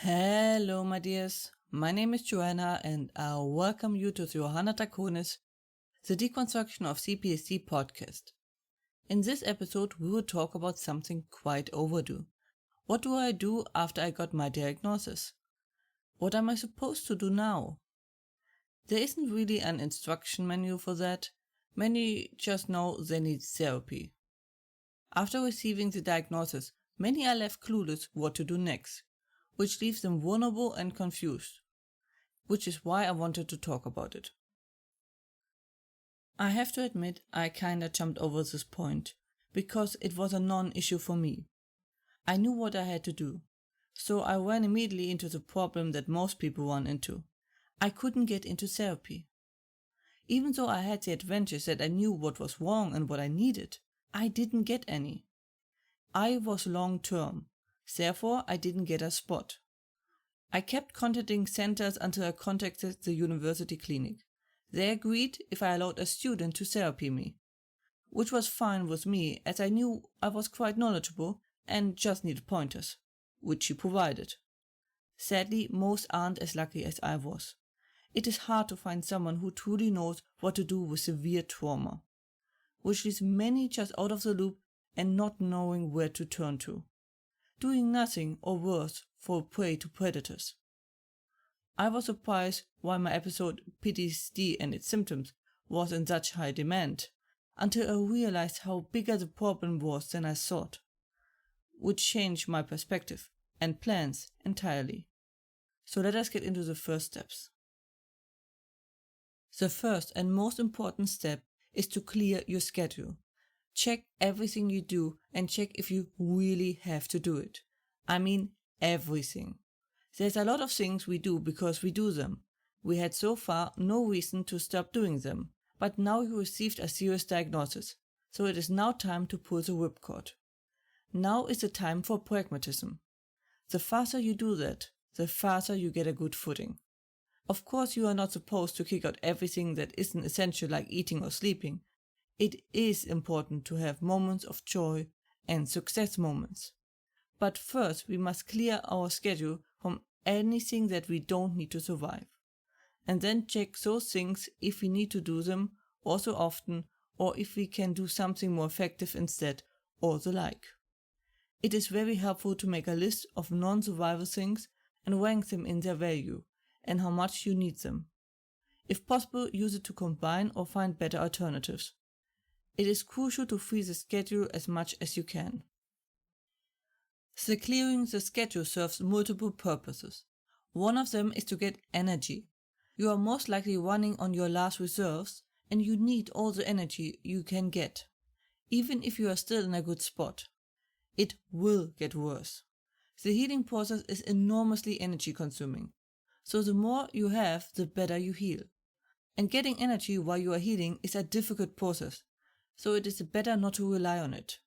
Hello, my dears. My name is Joanna, and I welcome you to the Johanna Draconis, the Deconstruction of C-PTSD podcast. In this episode, we will talk about something quite overdue. What do I do after I got my diagnosis? What am I supposed to do now? There isn't really an instruction manual for that. Many just know they need therapy. After receiving the diagnosis, many are left clueless what to do next, which leaves them vulnerable and confused, which is why I wanted to talk about it. I have to admit I kinda jumped over this point, because it was a non-issue for me. I knew what I had to do, so I ran immediately into the problem that most people run into. I couldn't get into therapy. Even though I had the advantage that I knew what was wrong and what I needed, I didn't get any. I was long-term. Therefore, I didn't get a spot. I kept contacting centers until I contacted the university clinic. They agreed if I allowed a student to therapy me, which was fine with me as I knew I was quite knowledgeable and just needed pointers, which she provided. Sadly, most aren't as lucky as I was. It is hard to find someone who truly knows what to do with severe trauma, which leaves many just out of the loop and not knowing where to turn to, doing nothing or worse, fall prey to predators. I was surprised why my episode PTSD and its symptoms was in such high demand, until I realized how bigger the problem was than I thought, which changed my perspective and plans entirely. So let us get into the first steps. The first and most important step is to clear your schedule. Check everything you do and check if you really have to do it. I mean everything. There's a lot of things we do because we do them. We had so far no reason to stop doing them, but now you received a serious diagnosis, so it is now time to pull the whipcord. Now is the time for pragmatism. The faster you do that, the faster you get a good footing. Of course, you are not supposed to kick out everything that isn't essential like eating or sleeping. It is important to have moments of joy and success moments. But first, we must clear our schedule from anything that we don't need to survive. And then check those things if we need to do them also often, or if we can do something more effective instead, or the like. It is very helpful to make a list of non-survival things and rank them in their value and how much you need them. If possible, use it to combine or find better alternatives. It is crucial to free the schedule as much as you can. Clearing the schedule serves multiple purposes. One of them is to get energy. You are most likely running on your last reserves and you need all the energy you can get, even if you are still in a good spot. It will get worse. The healing process is enormously energy consuming, so the more you have, the better you heal. And getting energy while you are healing is a difficult process, so it is better not to rely on it.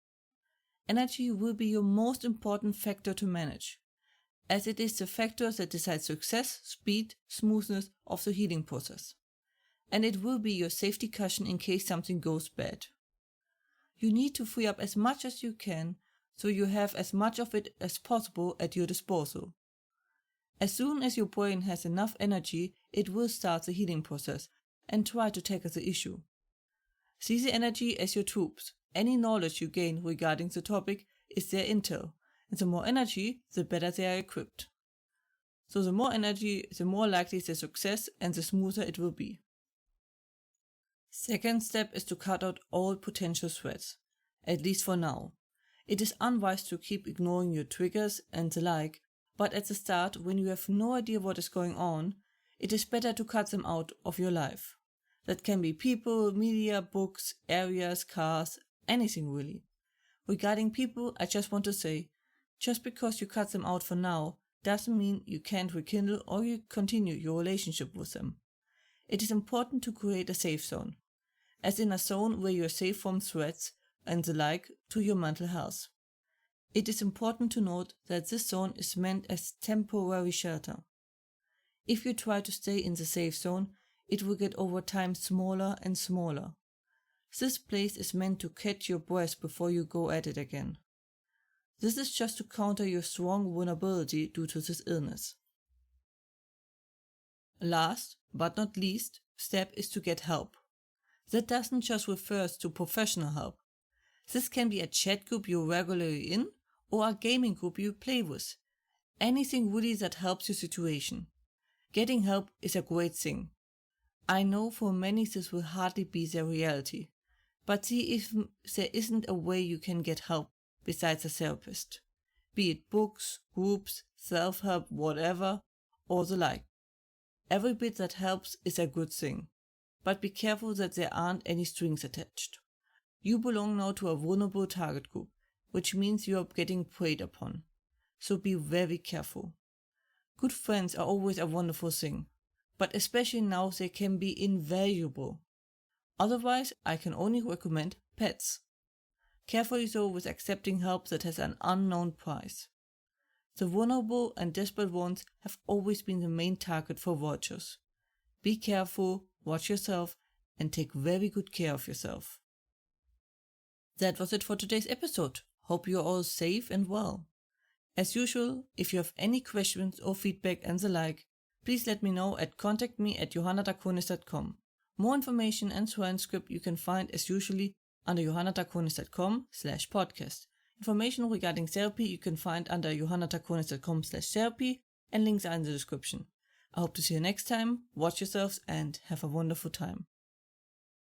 Energy will be your most important factor to manage, as it is the factor that decides success, speed, smoothness of the healing process. And it will be your safety cushion in case something goes bad. You need to free up as much as you can, so you have as much of it as possible at your disposal. As soon as your brain has enough energy, it will start the healing process and try to tackle the issue. See the energy as your troops. Any knowledge you gain regarding the topic is their intel, and the more energy, the better they are equipped. So the more energy, the more likely their success and the smoother it will be. Second step is to cut out all potential threats, at least for now. It is unwise to keep ignoring your triggers and the like, but at the start, when you have no idea what is going on, it is better to cut them out of your life. That can be people, media, books, areas, cars, anything really. Regarding people, I just want to say, just because you cut them out for now, doesn't mean you can't rekindle or you continue your relationship with them. It is important to create a safe zone, as in a zone where you are safe from threats and the like to your mental health. It is important to note that this zone is meant as temporary shelter. If you try to stay in the safe zone, it will get over time smaller and smaller. This place is meant to catch your breath before you go at it again. This is just to counter your strong vulnerability due to this illness. Last, but not least, step is to get help. That doesn't just refer to professional help. This can be a chat group you're regularly in or a gaming group you play with. Anything really that helps your situation. Getting help is a great thing. I know for many this will hardly be their reality, but see if there isn't a way you can get help besides a therapist. Be it books, groups, self-help, whatever, or the like. Every bit that helps is a good thing, but be careful that there aren't any strings attached. You belong now to a vulnerable target group, which means you are getting preyed upon. So be very careful. Good friends are always a wonderful thing, but especially now they can be invaluable. Otherwise, I can only recommend pets. Carefully though with accepting help that has an unknown price. The vulnerable and desperate ones have always been the main target for vultures. Be careful, watch yourself, and take very good care of yourself. That was it for today's episode. Hope you're all safe and well. As usual, if you have any questions or feedback and the like, please let me know at contactme@johannadakonis.com. More information and transcript you can find as usually under johannadakonis.com/podcast. Information regarding therapy you can find under johannadakonis.com/therapy, and links are in the description. I hope to see you next time, watch yourselves, and have a wonderful time.